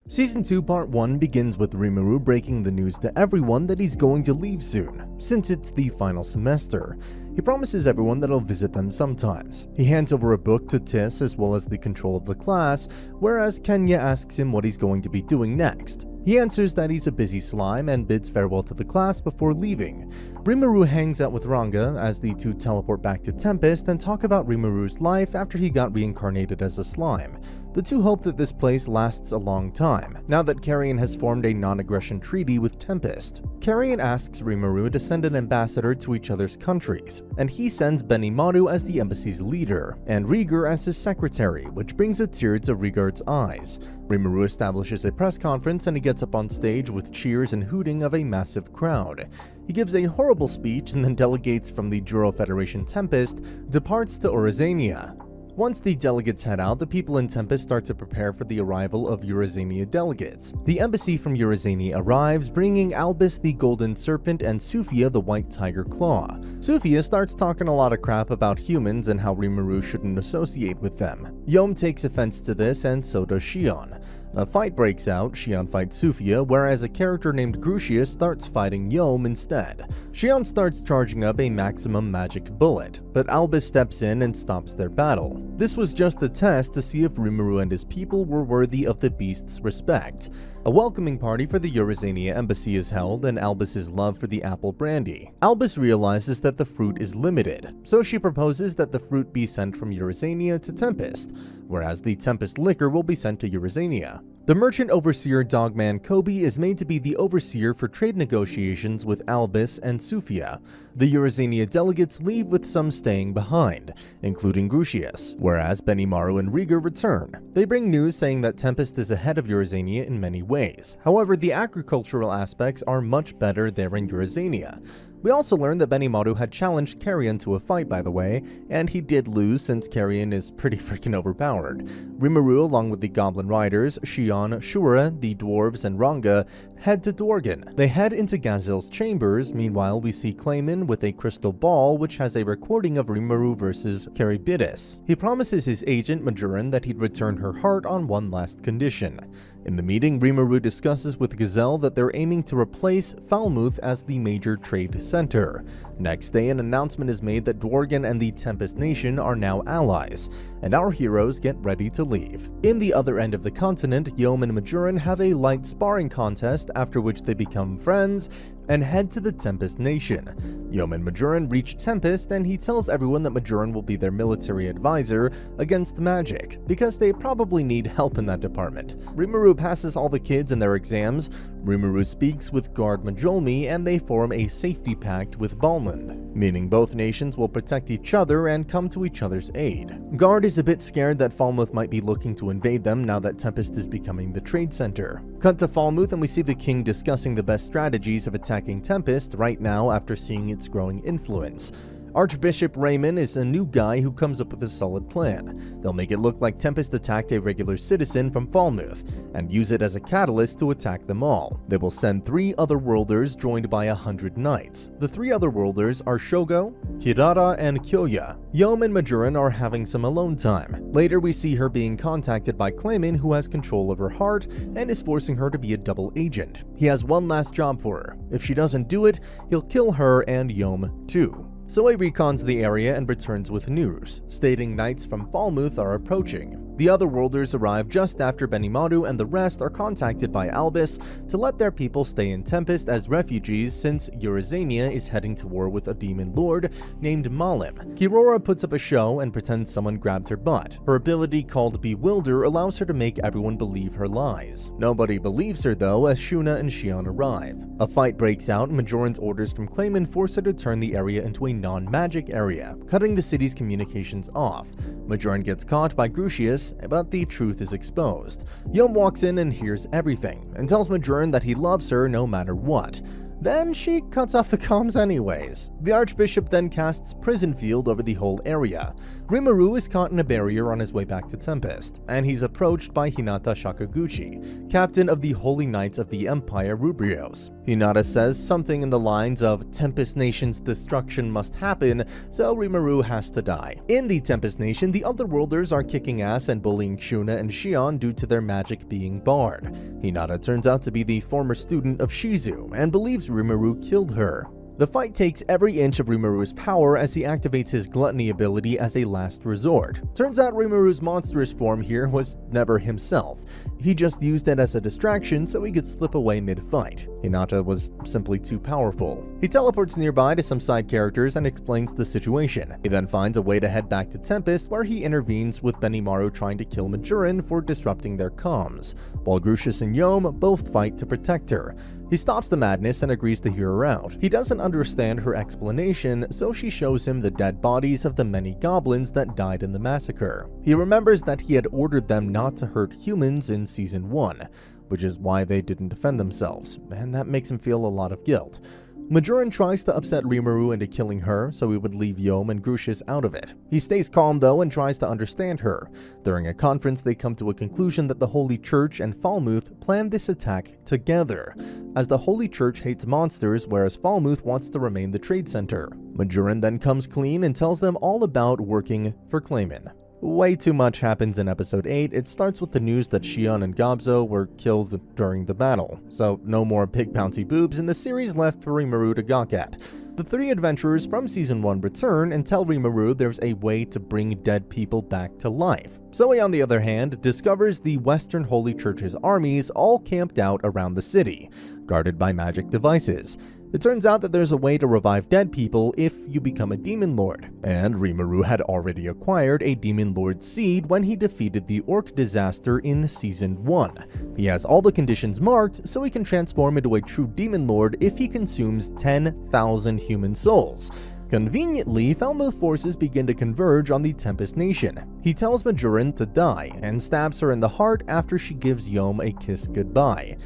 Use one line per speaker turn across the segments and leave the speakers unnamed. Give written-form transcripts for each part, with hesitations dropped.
Season 2 Part 1 begins with Rimuru breaking the news to everyone that he's going to leave soon, since it's the final semester. He promises everyone that he'll visit them sometimes. He hands over a book to Tis as well as the control of the class, whereas Kenya asks him what he's going to be doing next. He answers that he's a busy slime and bids farewell to the class before leaving. Rimuru hangs out with Ranga as the two teleport back to Tempest and talk about Rimuru's life after he got reincarnated as a slime. The two hope that this place lasts a long time, now that Carrion has formed a non-aggression treaty with Tempest. Carrion asks Rimuru to send an ambassador to each other's countries, and he sends Benimaru as the embassy's leader, and Rieger as his secretary, which brings a tear to Rieger's eyes. Rimuru establishes a press conference and he gets up on stage with cheers and hooting of a massive crowd. He gives a horrible speech and then delegates from the Juro Federation Tempest departs to Orizania. Once the delegates head out, the people in Tempest start to prepare for the arrival of Eurazania delegates. The embassy from Eurazania arrives, bringing Albus the Golden Serpent and Sufia the White Tiger Claw. Sufia starts talking a lot of crap about humans and how Rimuru shouldn't associate with them. Yom takes offense to this, and so does Shion. A fight breaks out. Shion fights Sufia, whereas a character named Grucius starts fighting Yom instead. Shion starts charging up a maximum magic bullet, but Albus steps in and stops their battle. This was just a test to see if Rimuru and his people were worthy of the beast's respect. A welcoming party for the Eurazania embassy is held, and Albus's love for the apple brandy. Albus realizes that the fruit is limited, so she proposes that the fruit be sent from Eurazania to Tempest, whereas the Tempest liquor will be sent to Eurazania. The merchant overseer Dogman Kobe is made to be the overseer for trade negotiations with Albus and Sufia. The Eurazania delegates leave with some staying behind, including Grucius, whereas Benimaru and Rieger return. They bring news saying that Tempest is ahead of Eurazania in many ways. However, the agricultural aspects are much better there in Eurazania. We also learned that Benimaru had challenged Carrion to a fight, by the way, and he did lose since Carrion is pretty freaking overpowered. Rimuru, along with the Goblin Riders, Shion, Shura, the Dwarves, and Ranga, head to Dorgan. They head into Gazel's chambers. Meanwhile, we see Clayman with a crystal ball which has a recording of Rimuru versus Charybdis. He promises his agent, Majoran, that he'd return her heart on one last condition. In the meeting, Rimuru discusses with Gazelle that they're aiming to replace Falmouth as the major trade center. Next day, an announcement is made that Dworgen and the Tempest Nation are now allies, and our heroes get ready to leave. In the other end of the continent, Yom and Majoran have a light sparring contest, after which they become friends and head to the Tempest Nation. Yom and Majoran reach Tempest, and he tells everyone that Majoran will be their military advisor against magic, because they probably need help in that department. Rimuru passes all the kids in their exams. Rimuru speaks with guard Majolmi, and they form a safety pact with Balmond, meaning both nations will protect each other and come to each other's aid. Guard is a bit scared that Falmouth might be looking to invade them now that Tempest is becoming the trade center. Cut to Falmouth, and we see the king discussing the best strategies of attacking Tempest right now after seeing its growing influence. Archbishop Raymond is a new guy who comes up with a solid plan. They'll make it look like Tempest attacked a regular citizen from Falmouth, and use it as a catalyst to attack them all. They will send 3 otherworlders joined by 100 knights. The 3 otherworlders are Shogo, Kirara, and Kyoya. Yom and Majoran are having some alone time. Later we see her being contacted by Clayman, who has control of her heart and is forcing her to be a double agent. He has one last job for her. If she doesn't do it, he'll kill her and Yom too. So he recons the area and returns with news, stating knights from Falmouth are approaching. The otherworlders arrive just after Benimaru and the rest are contacted by Albus to let their people stay in Tempest as refugees since Eurazania is heading to war with a demon lord named Malim. Kirora puts up a show and pretends someone grabbed her butt. Her ability called Bewilder allows her to make everyone believe her lies. Nobody believes her though as Shuna and Shion arrive. A fight breaks out and Majoran's orders from Clayman force her to turn the area into a non-magic area, cutting the city's communications off. Majoran gets caught by Grucius, but the truth is exposed. Yom walks in and hears everything, and tells Majoran that he loves her no matter what. Then she cuts off the comms anyways. The Archbishop then casts Prison Field over the whole area. Rimuru is caught in a barrier on his way back to Tempest, and he's approached by Hinata Shakaguchi, captain of the Holy Knights of the Empire Rubrios. Hinata says something in the lines of "Tempest Nation's destruction must happen, so Rimuru has to die." In the Tempest Nation, the Otherworlders are kicking ass and bullying Shuna and Shion due to their magic being barred. Hinata turns out to be the former student of Shizu and believes Rimuru killed her. The fight takes every inch of Rimuru's power as he activates his gluttony ability as a last resort. Turns out Rimuru's monstrous form here was never himself. He just used it as a distraction so he could slip away mid-fight. Hinata was simply too powerful. He teleports nearby to some side characters and explains the situation. He then finds a way to head back to Tempest, where he intervenes with Benimaru trying to kill Majoran for disrupting their comms, while Grucius and Yom both fight to protect her. He stops the madness and agrees to hear her out. He doesn't understand her explanation, so she shows him the dead bodies of the many goblins that died in the massacre. He remembers that he had ordered them not to hurt humans in Season 1, which is why they didn't defend themselves, and that makes him feel a lot of guilt. Majoran tries to upset Rimuru into killing her, so he would leave Yom and Grucius out of it. He stays calm though and tries to understand her. During a conference, they come to a conclusion that the Holy Church and Falmouth planned this attack together, as the Holy Church hates monsters whereas Falmouth wants to remain the trade center. Majoran then comes clean and tells them all about working for Clayman. Way too much happens in episode 8. It starts with the news that Shion and Gobzo were killed during the battle, so no more big bouncy boobs and the series left for Rimuru to gawk at. The three adventurers from Season 1 return and tell Rimuru there's a way to bring dead people back to life. Zoe, on the other hand, discovers the Western Holy Church's armies all camped out around the city, guarded by magic devices. It turns out that there's a way to revive dead people if you become a Demon Lord, and Rimuru had already acquired a Demon Lord seed when he defeated the Orc disaster in Season 1. He has all the conditions marked, so he can transform into a true Demon Lord if he consumes 10,000 human souls. Conveniently, Falmouth forces begin to converge on the Tempest Nation. He tells Majoran to die, and stabs her in the heart after she gives Yom a kiss goodbye.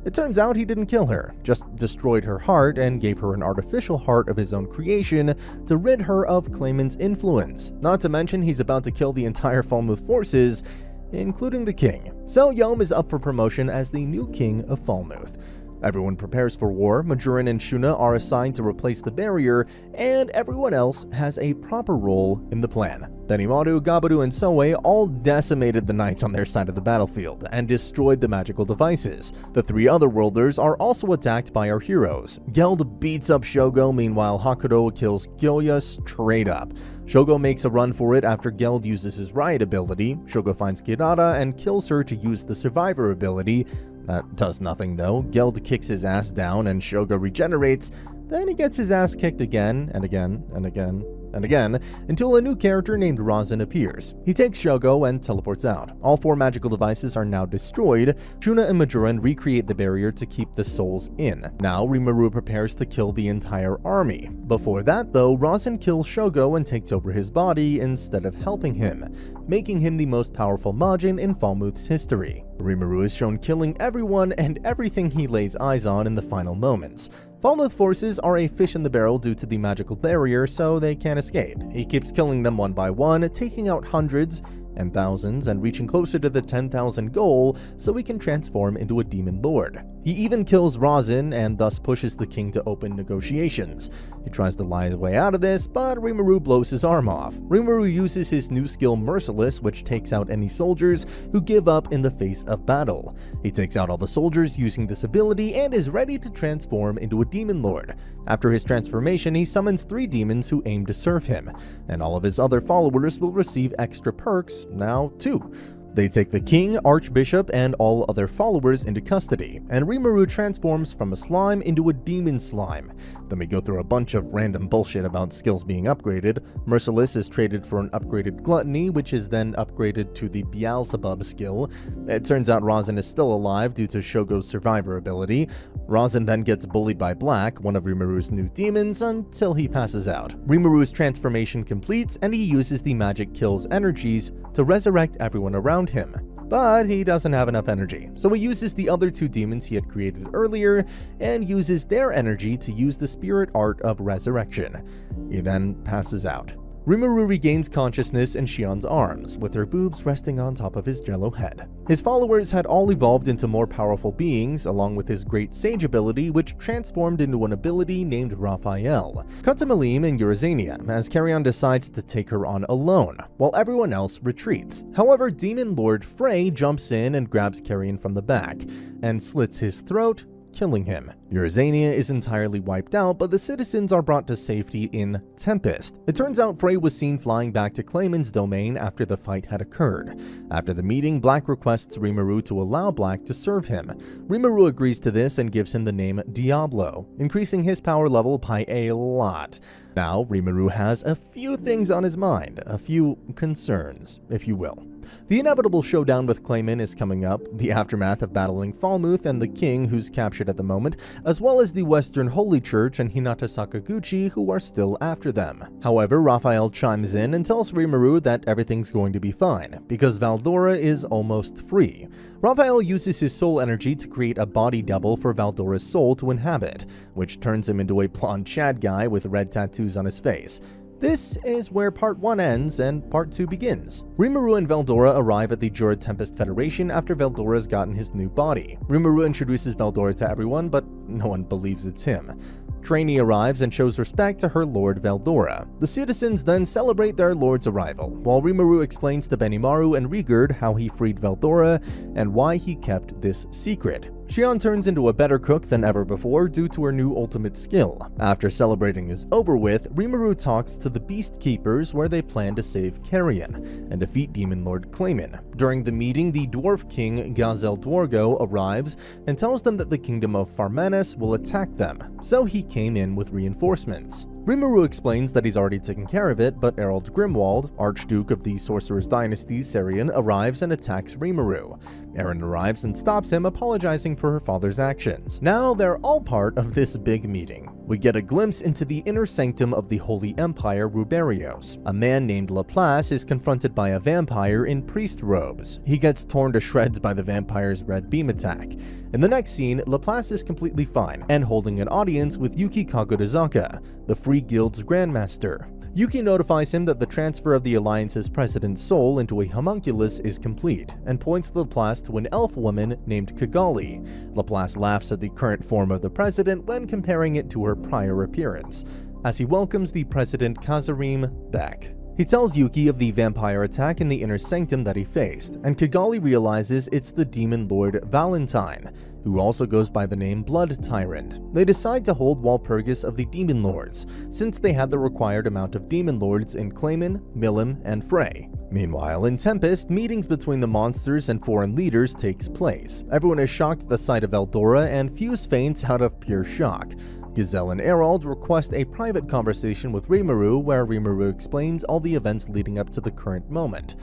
It turns out he didn't kill her, just destroyed her heart and gave her an artificial heart of his own creation to rid her of Clayman's influence. Not to mention he's about to kill the entire Falmouth forces, including the king. So Yom is up for promotion as the new king of Falmouth. Everyone prepares for war. Majoran and Shuna are assigned to replace the barrier, and everyone else has a proper role in the plan. Benimaru, Gabaru, and Soe all decimated the knights on their side of the battlefield and destroyed the magical devices. The three Otherworlders are also attacked by our heroes. Geld beats up Shogo, meanwhile Hakuro kills Kyoya straight up. Shogo makes a run for it after Geld uses his riot ability. Shogo finds Kirara and kills her to use the survivor ability. That does nothing though. Geld kicks his ass down and Shogo regenerates, then he gets his ass kicked again and again and again and again until a new character named Razin appears. He takes Shogo and teleports out. All four magical devices are now destroyed. Shuna and Majoran recreate the barrier to keep the souls in. Now Rimuru prepares to kill the entire army. Before that though, Razin kills Shogo and takes over his body instead of helping him, making him the most powerful Majin in Falmouth's history. Rimuru is shown killing everyone and everything he lays eyes on in the final moments. Falmouth forces are a fish in the barrel due to the magical barrier, so they can't escape. He keeps killing them one by one, taking out hundreds and thousands and reaching closer to the 10,000 goal so he can transform into a Demon Lord. He even kills Razin and thus pushes the king to open negotiations. He tries to lie his way out of this, but Rimuru blows his arm off. Rimuru uses his new skill Merciless, which takes out any soldiers who give up in the face of battle. He takes out all the soldiers using this ability and is ready to transform into a Demon Lord. After his transformation, he summons 3 demons who aim to serve him, and all of his other followers will receive extra perks, now 2. They take the king, archbishop, and all other followers into custody, and Rimuru transforms from a slime into a demon slime. Then we go through a bunch of random bullshit about skills being upgraded. Merciless is traded for an upgraded gluttony, which is then upgraded to the Beelzebub skill. It turns out Razin is still alive due to Shogo's survivor ability. Razin then gets bullied by Black, one of Rimuru's new demons, until he passes out. Rimuru's transformation completes, and he uses the magic kill's energies to resurrect everyone around him. but he doesn't have enough energy, so he uses the other two demons he had created earlier and uses their energy to use the spirit art of resurrection. He then passes out. Rimuru regains consciousness in Shion's arms, with her boobs resting on top of his jello head. His followers had all evolved into more powerful beings, along with his great sage ability, which transformed into an ability named Raphael. Cut to Malim and Eurazania, as Carrion decides to take her on alone, while everyone else retreats. However, Demon Lord Frey jumps in and grabs Carrion from the back, and slits his throat, killing him. Eurazania is entirely wiped out, but the citizens are brought to safety in Tempest. It turns out Frey was seen flying back to Clayman's domain after the fight had occurred. After the meeting, Black requests Rimuru to allow Black to serve him. Rimuru agrees to this and gives him the name Diablo, increasing his power level by a lot. Now, Rimuru has a few things on his mind, a few concerns, if you will. The inevitable showdown with Clayman is coming up, the aftermath of battling Falmuth and the king who's captured at the moment, as well as the Western Holy Church and Hinata Sakaguchi who are still after them. However, Raphael chimes in and tells Rimuru that everything's going to be fine, because Valdora is almost free. Raphael uses his soul energy to create a body double for Valdora's soul to inhabit, which turns him into a blonde Chad guy with red tattoos on his face. This is where Part 1 ends and Part 2 begins. Rimuru and Valdora arrive at the Jura Tempest Federation after Valdora's gotten his new body. Rimuru introduces Valdora to everyone, but no one believes it's him. Trainee arrives and shows respect to her lord Valdora. The citizens then celebrate their lord's arrival, while Rimuru explains to Benimaru and Rigurd how he freed Valdora and why he kept this secret. Shion turns into a better cook than ever before due to her new ultimate skill. After celebrating is over with, Rimuru talks to the Beast Keepers where they plan to save Carrion and defeat Demon Lord Clayman. During the meeting, the Dwarf King Gazel Dwargo arrives and tells them that the kingdom of Farmanis will attack them, so he came in with reinforcements. Rimuru explains that he's already taken care of it, but Errol Grimwald, Archduke of the Sorcerer's Dynasty Sarian, arrives and attacks Rimuru. Erin arrives and stops him, apologizing for her father's actions. Now they're all part of this big meeting. We get a glimpse into the inner sanctum of the Holy Empire Ruberios. A man named Laplace is confronted by a vampire in priest robes. He gets torn to shreds by the vampire's red beam attack. In the next scene, Laplace is completely fine and holding an audience with Yuki Kagorizaka, the Free Guild's Grandmaster. Yuki notifies him that the transfer of the Alliance's president's soul into a homunculus is complete, and points Laplace to an elf woman named Kigali. Laplace laughs at the current form of the president when comparing it to her prior appearance, as he welcomes the president Kazarim back. He tells Yuki of the vampire attack in the inner sanctum that he faced, and Kigali realizes it's the demon lord Valentine, who also goes by the name Blood Tyrant. They decide to hold Walpurgis of the Demon Lords, since they had the required amount of Demon Lords in Clayman, Milim, and Frey. Meanwhile, in Tempest, meetings between the monsters and foreign leaders takes place. Everyone is shocked at the sight of Eldora, and Fuse faints out of pure shock. Gazelle and Erald request a private conversation with Rimuru, where Rimuru explains all the events leading up to the current moment.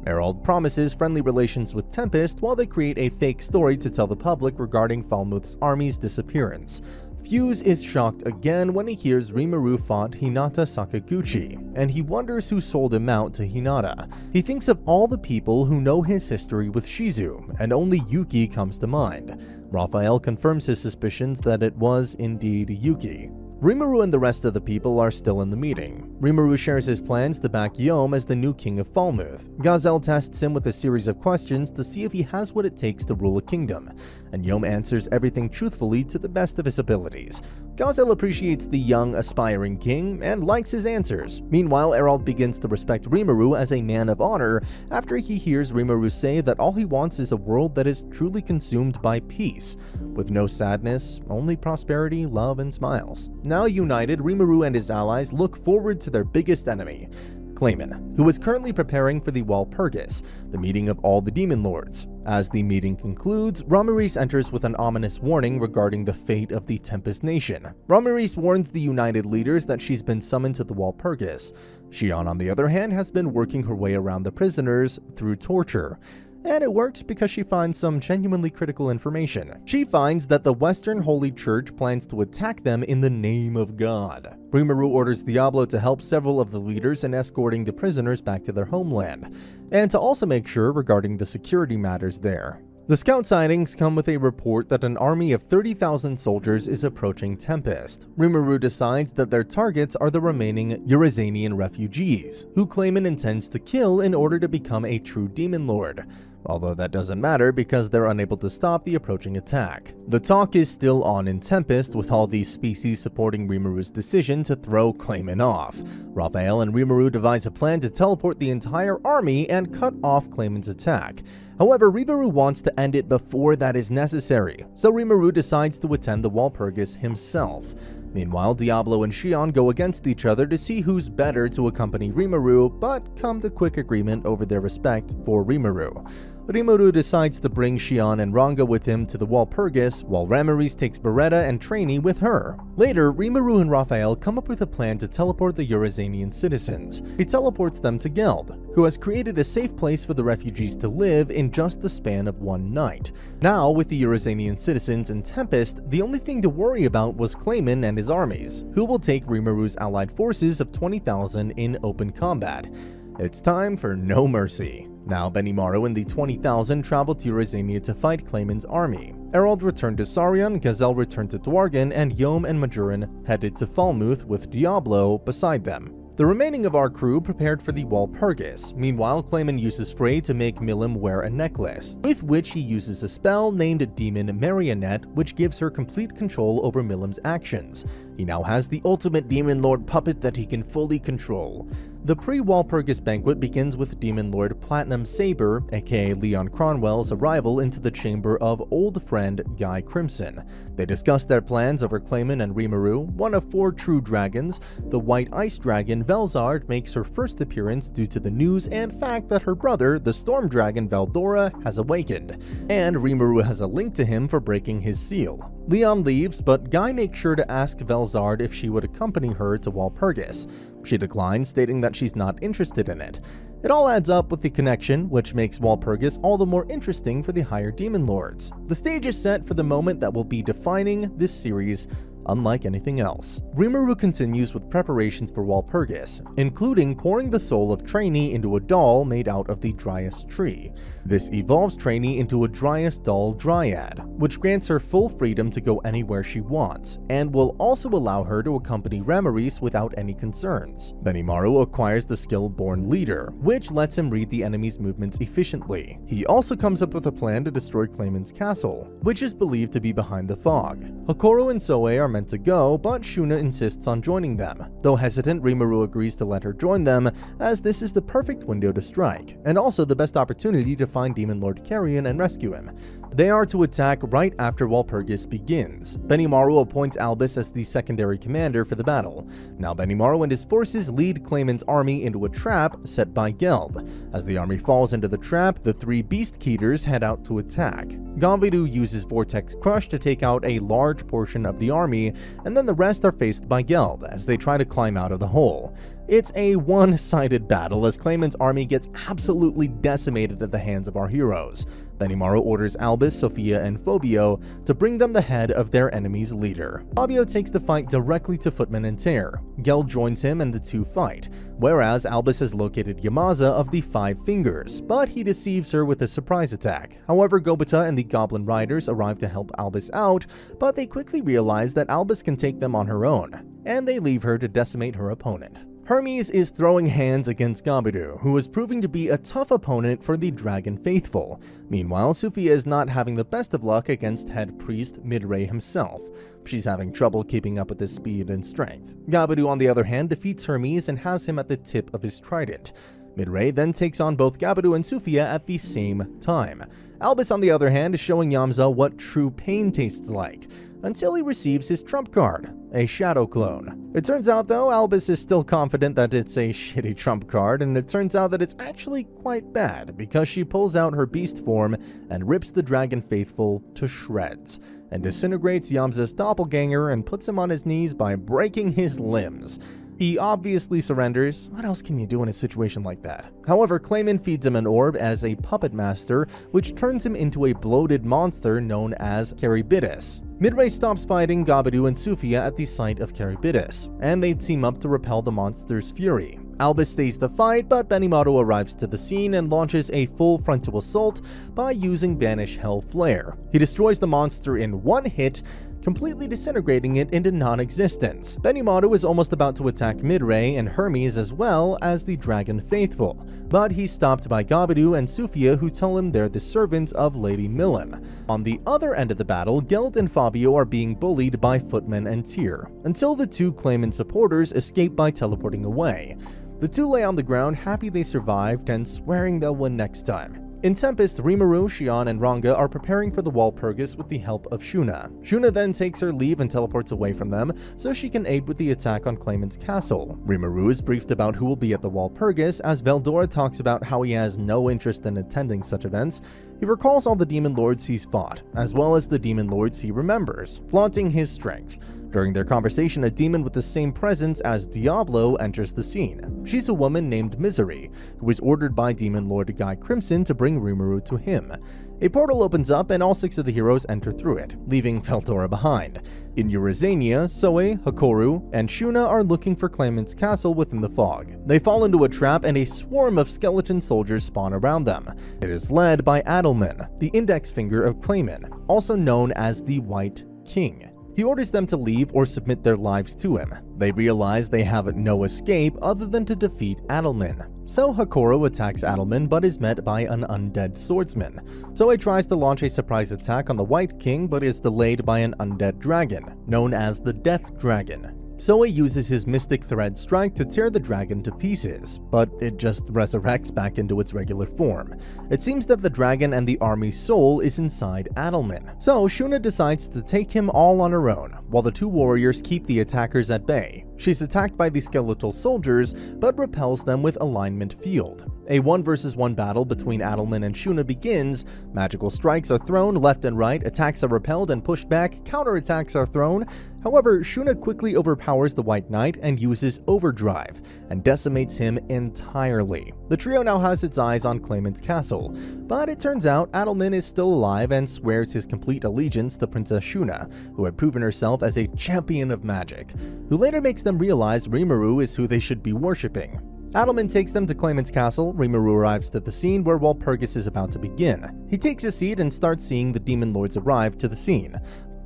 Erald promises friendly relations with Tempest while they create a fake story to tell the public regarding Falmuth's army's disappearance. Fuse is shocked again when he hears Rimuru fought Hinata Sakaguchi, and he wonders who sold him out to Hinata. He thinks of all the people who know his history with Shizu, and only Yuki comes to mind. Raphael confirms his suspicions that it was indeed Yuki. Rimuru and the rest of the people are still in the meeting. Rimuru shares his plans to back Yom as the new king of Falmuth. Gazelle tests him with a series of questions to see if he has what it takes to rule a kingdom, and Yom answers everything truthfully to the best of his abilities. Gazelle appreciates the young, aspiring king and likes his answers. Meanwhile, Erald begins to respect Rimuru as a man of honor after he hears Rimuru say that all he wants is a world that is truly consumed by peace, with no sadness, only prosperity, love, and smiles. Now united, Rimuru and his allies look forward to their biggest enemy, Clayman, who is currently preparing for the Walpurgis, the meeting of all the Demon Lords. As the meeting concludes, Ramiris enters with an ominous warning regarding the fate of the Tempest Nation. Ramiris warns the united leaders that she's been summoned to the Walpurgis. Shion, on the other hand, has been working her way around the prisoners through torture. and it works because she finds some genuinely critical information. She finds that the Western Holy Church plans to attack them in the name of God. Rimuru orders Diablo to help several of the leaders in escorting the prisoners back to their homeland, and to also make sure regarding the security matters there. The scout sightings come with a report that an army of 30,000 soldiers is approaching Tempest. Rimuru decides that their targets are the remaining Eurazanian refugees, who Clayman intends to kill in order to become a true demon lord. Although that doesn't matter because they're unable to stop the approaching attack. The talk is still on in Tempest, with all these species supporting Rimuru's decision to throw Clayman off. Raphael and Rimuru devise a plan to teleport the entire army and cut off Clayman's attack. However, Rimuru wants to end it before that is necessary, so Rimuru decides to attend the Walpurgis himself. Meanwhile, Diablo and Shion go against each other to see who's better to accompany Rimuru, but come to quick agreement over their respect for Rimuru. Rimuru decides to bring Shion and Ranga with him to the Walpurgis, while Ramiris takes Beretta and Trainee with her. Later, Rimuru and Raphael come up with a plan to teleport the Eurazanian citizens. He teleports them to Geld, who has created a safe place for the refugees to live in just the span of one night. Now, with the Eurazanian citizens in Tempest, the only thing to worry about was Clayman and his armies, who will take Rimuru's allied forces of 20,000 in open combat. It's time for no mercy. Now, Benimaru and the 20,000 travel to Eurazania to fight Clayman's army. Erald returned to Sarion, Gazelle returned to Dwargan, and Yom and Majoran headed to Falmuth with Diablo beside them. The remaining of our crew prepared for the Walpurgis. Meanwhile, Clayman uses Frey to make Milim wear a necklace, with which he uses a spell named Demon Marionette, which gives her complete control over Milim's actions. He now has the ultimate Demon Lord puppet that he can fully control. The pre-Walpurgis banquet begins with Demon Lord Platinum Saber, aka Leon Cronwell's arrival into the chamber of old friend Guy Crimson. They discuss their plans over Clayman and Rimuru, one of 4 true dragons. The White Ice Dragon Velzard makes her first appearance due to the news and fact that her brother, the Storm Dragon Valdora, has awakened, and Rimuru has a link to him for breaking his seal. Leon leaves, but Guy makes sure to ask Velzard if she would accompany her to Walpurgis. She declines, stating that she's not interested in it. It all adds up with the connection, which makes Walpurgis all the more interesting for the higher demon lords. The stage is set for the moment that will be defining this series unlike anything else. Rimuru continues with preparations for Walpurgis, including pouring the soul of Trainee into a doll made out of the Dryas tree. This evolves Trainee into a Dryas doll Dryad, which grants her full freedom to go anywhere she wants, and will also allow her to accompany Ramiris without any concerns. Benimaru acquires the skill Born Leader, which lets him read the enemy's movements efficiently. He also comes up with a plan to destroy Clayman's castle, which is believed to be behind the fog. Hokoro and Soe are meant to go, but Shuna insists on joining them. Though hesitant, Rimuru agrees to let her join them, as this is the perfect window to strike, and also the best opportunity to find Demon Lord Carrion and rescue him. They are to attack right after Walpurgis begins. Benimaru appoints Albus as the secondary commander for the battle. Now Benimaru and his forces lead Clayman's army into a trap set by Geld. As the army falls into the trap, the 3 Beast Keeters head out to attack. Gambidu uses Vortex Crush to take out a large portion of the army, and then the rest are faced by Geld as they try to climb out of the hole. It's a one-sided battle as Clayman's army gets absolutely decimated at the hands of our heroes. Benimaru orders Albus, Sophia, and Fobio to bring them the head of their enemy's leader. Fabio takes the fight directly to Footman and Tear. Geld joins him and the two fight, whereas Albus has located Yamaza of the 5 Fingers, but he deceives her with a surprise attack. However, Gobita and the Goblin Riders arrive to help Albus out, but they quickly realize that Albus can take them on her own, and they leave her to decimate her opponent. Hermes is throwing hands against Gabidu, who is proving to be a tough opponent for the Dragon Faithful. Meanwhile, Sophia is not having the best of luck against head priest Midray himself. She's having trouble keeping up with his speed and strength. Gabidu, on the other hand, defeats Hermes and has him at the tip of his trident. Midray then takes on both Gabidu and Sophia at the same time. Albus, on the other hand, is showing Yamza what true pain tastes like, until he receives his trump card, a shadow clone. It turns out though, Albus is still confident that it's a shitty trump card, and it turns out that it's actually quite bad because she pulls out her beast form and rips the Dragon Faithful to shreds, and disintegrates Yamza's doppelganger and puts him on his knees by breaking his limbs. He obviously surrenders. What else can you do in a situation like that? However, Clayman feeds him an orb as a puppet master, which turns him into a bloated monster known as Charybdis. Midway stops fighting Gabadu and Sufia at the sight of Charybdis, and they team up to repel the monster's fury. Albus stays to fight, but Benimaru arrives to the scene and launches a full frontal assault by using Vanish Hell Flare. He destroys the monster in one hit, completely disintegrating it into non-existence. Benimaru is almost about to attack Midray and Hermes as well as the Dragon Faithful, but he's stopped by Gabadu and Sufia, who tell him they're the servants of Lady Milim. On the other end of the battle, Gelt and Fabio are being bullied by Footman and Tyr, until the two Clayman supporters escape by teleporting away. The two lay on the ground happy they survived and swearing they'll win next time. In Tempest, Rimuru, Shion, and Ranga are preparing for the Walpurgis with the help of Shuna. Shuna then takes her leave and teleports away from them so she can aid with the attack on Clayman's castle. Rimuru is briefed about who will be at the Walpurgis as Veldora talks about how he has no interest in attending such events. He recalls all the demon lords he's fought, as well as the demon lords he remembers, flaunting his strength. During their conversation, a demon with the same presence as Diablo enters the scene. She's a woman named Misery, who was ordered by Demon Lord Guy Crimson to bring Rimuru to him. A portal opens up and all 6 of the heroes enter through it, leaving Veldora behind. In Eurazania, Soe, Hakoru, and Shuna are looking for Clayman's castle within the fog. They fall into a trap and a swarm of skeleton soldiers spawn around them. It is led by Adelman, the index finger of Clayman, also known as the White King. He orders them to leave or submit their lives to him. They realize they have no escape other than to defeat Adelman. So Hakoru attacks Adelman but is met by an undead swordsman. Soe tries to launch a surprise attack on the White King but is delayed by an undead dragon, known as the Death Dragon. Soe uses his Mystic Thread Strike to tear the dragon to pieces, but it just resurrects back into its regular form. It seems that the dragon and the army's soul is inside Adelman, so Shuna decides to take him all on her own, while the two warriors keep the attackers at bay. She's attacked by the skeletal soldiers, but repels them with Alignment Field. A 1 versus 1 battle between Adelman and Shuna begins. Magical strikes are thrown left and right, attacks are repelled and pushed back, counterattacks are thrown. However, Shuna quickly overpowers the White Knight and uses Overdrive, and decimates him entirely. The trio now has its eyes on Clayman's castle, but it turns out Adelman is still alive and swears his complete allegiance to Princess Shuna, who had proven herself as a champion of magic, who later makes them realize Rimuru is who they should be worshipping. Adelman takes them to Clayman's castle. Rimuru arrives at the scene where Walpurgis is about to begin. He takes a seat and starts seeing the demon lords arrive to the scene.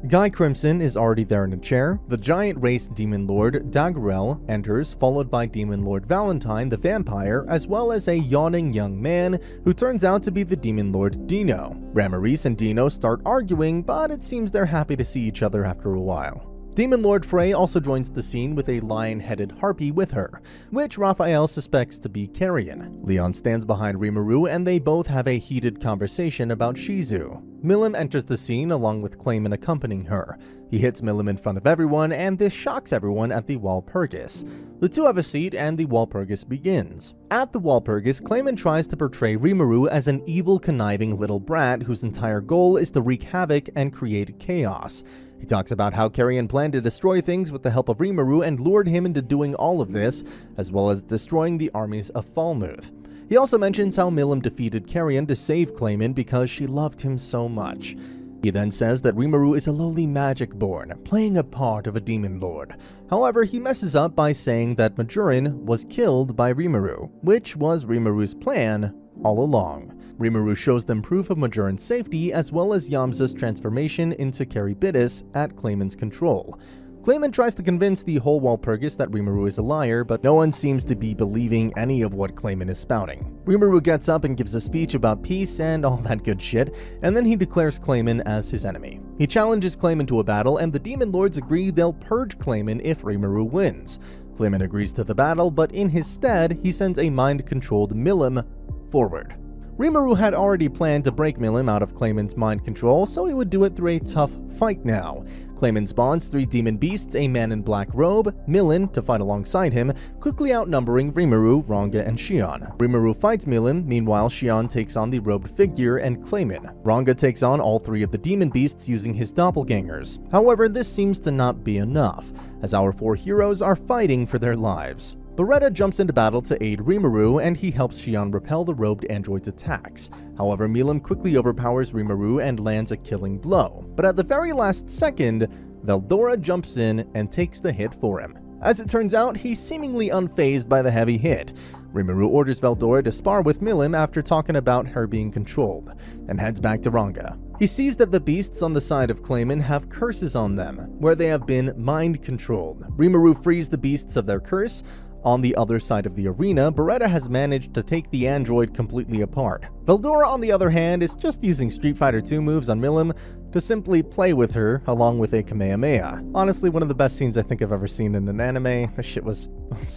Guy Crimson is already there in a chair. The giant race demon lord Daggerel enters, followed by demon lord Valentine the vampire, as well as a yawning young man who turns out to be the demon lord Dino. Ramaris and Dino start arguing, but it seems they're happy to see each other after a while. Demon Lord Frey also joins the scene with a lion-headed harpy with her, which Raphael suspects to be Carrion. Leon stands behind Rimuru and they both have a heated conversation about Shizu. Milim enters the scene along with Clayman accompanying her. He hits Milim in front of everyone and this shocks everyone at the Walpurgis. The two have a seat and the Walpurgis begins. At the Walpurgis, Clayman tries to portray Rimuru as an evil, conniving little brat whose entire goal is to wreak havoc and create chaos. He talks about how Carrion planned to destroy things with the help of Rimuru and lured him into doing all of this, as well as destroying the armies of Falmuth. He also mentions how Milim defeated Carrion to save Clayman because she loved him so much. He then says that Rimuru is a lowly magic-born, playing a part of a demon lord. However, he messes up by saying that Majorin was killed by Rimuru, which was Rimuru's plan all along. Rimuru shows them proof of Majorin's safety as well as Yamza's transformation into Charybdis at Clayman's control. Clayman tries to convince the whole Walpurgis that Rimuru is a liar, but no one seems to be believing any of what Clayman is spouting. Rimuru gets up and gives a speech about peace and all that good shit, and then he declares Clayman as his enemy. He challenges Clayman to a battle, and the Demon Lords agree they'll purge Clayman if Rimuru wins. Clayman agrees to the battle, but in his stead, he sends a mind-controlled Milim forward. Rimuru had already planned to break Milim out of Clayman's mind control, so he would do it through a tough fight now. Clayman spawns 3 demon beasts, a man in black robe, Milim to fight alongside him, quickly outnumbering Rimuru, Ranga, and Shion. Rimuru fights Milim, meanwhile Shion takes on the robed figure and Clayman. Ranga takes on all 3 of the demon beasts using his doppelgangers. However, this seems to not be enough, as our 4 heroes are fighting for their lives. Beretta jumps into battle to aid Rimuru, and he helps Shion repel the robed android's attacks. However, Milim quickly overpowers Rimuru and lands a killing blow. But at the very last second, Veldora jumps in and takes the hit for him. As it turns out, he's seemingly unfazed by the heavy hit. Rimuru orders Veldora to spar with Milim after talking about her being controlled, and heads back to Ranga. He sees that the beasts on the side of Clayman have curses on them, where they have been mind-controlled. Rimuru frees the beasts of their curse. On the other side of the arena, Beretta has managed to take the android completely apart. Veldora, on the other hand, is just using Street Fighter II moves on Milim to simply play with her, along with a Kamehameha. Honestly, one of the best scenes I think I've ever seen in an anime. This shit was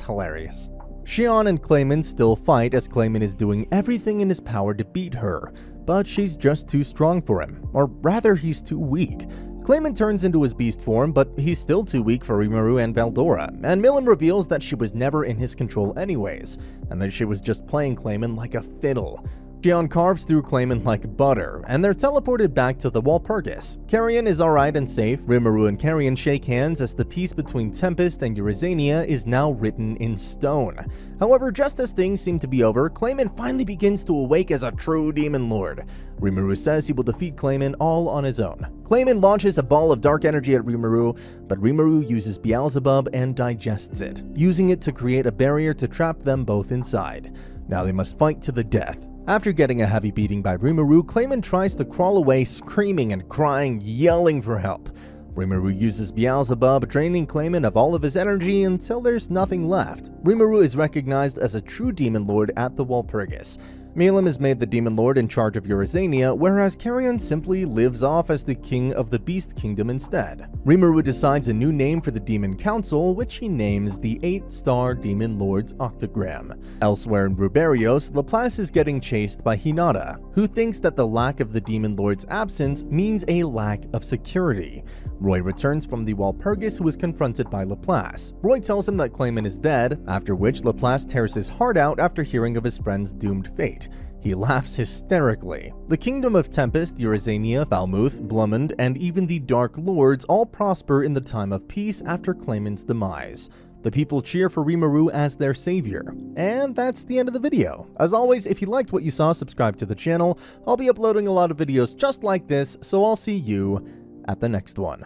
hilarious. Shion and Clayman still fight as Clayman is doing everything in his power to beat her, but she's just too strong for him, or rather he's too weak. Clayman turns into his beast form, but he's still too weak for Rimuru and Veldora, and Milim reveals that she was never in his control anyways, and that she was just playing Clayman like a fiddle. Shion carves through Clayman like butter, and they're teleported back to the Walpurgis. Carrion is alright and safe. Rimuru and Carrion shake hands as the peace between Tempest and Euryzania is now written in stone. However, just as things seem to be over, Clayman finally begins to awake as a true demon lord. Rimuru says he will defeat Clayman all on his own. Clayman launches a ball of dark energy at Rimuru, but Rimuru uses Beelzebub and digests it, using it to create a barrier to trap them both inside. Now they must fight to the death. After getting a heavy beating by Rimuru, Clayman tries to crawl away screaming and crying, yelling for help. Rimuru uses Beelzebub, draining Clayman of all of his energy until there's nothing left. Rimuru is recognized as a true demon lord at the Walpurgis. Milim is made the demon lord in charge of Euryzania, whereas Carrion simply lives off as the king of the Beast Kingdom instead. Rimuru decides a new name for the Demon Council, which he names the 8-Star Demon Lord's Octagram. Elsewhere in Ruberios, Laplace is getting chased by Hinata, who thinks that the lack of the Demon Lord's absence means a lack of security. Roy returns from the Walpurgis, who is confronted by Laplace. Roy tells him that Clayman is dead, after which Laplace tears his heart out after hearing of his friend's doomed fate. He laughs hysterically. The Kingdom of Tempest, Euryzania, Falmouth, Blumond, and even the Dark Lords all prosper in the time of peace after Clayman's demise. The people cheer for Rimuru as their savior. And that's the end of the video. As always, if you liked what you saw, subscribe to the channel. I'll be uploading a lot of videos just like this, so I'll see you at the next one.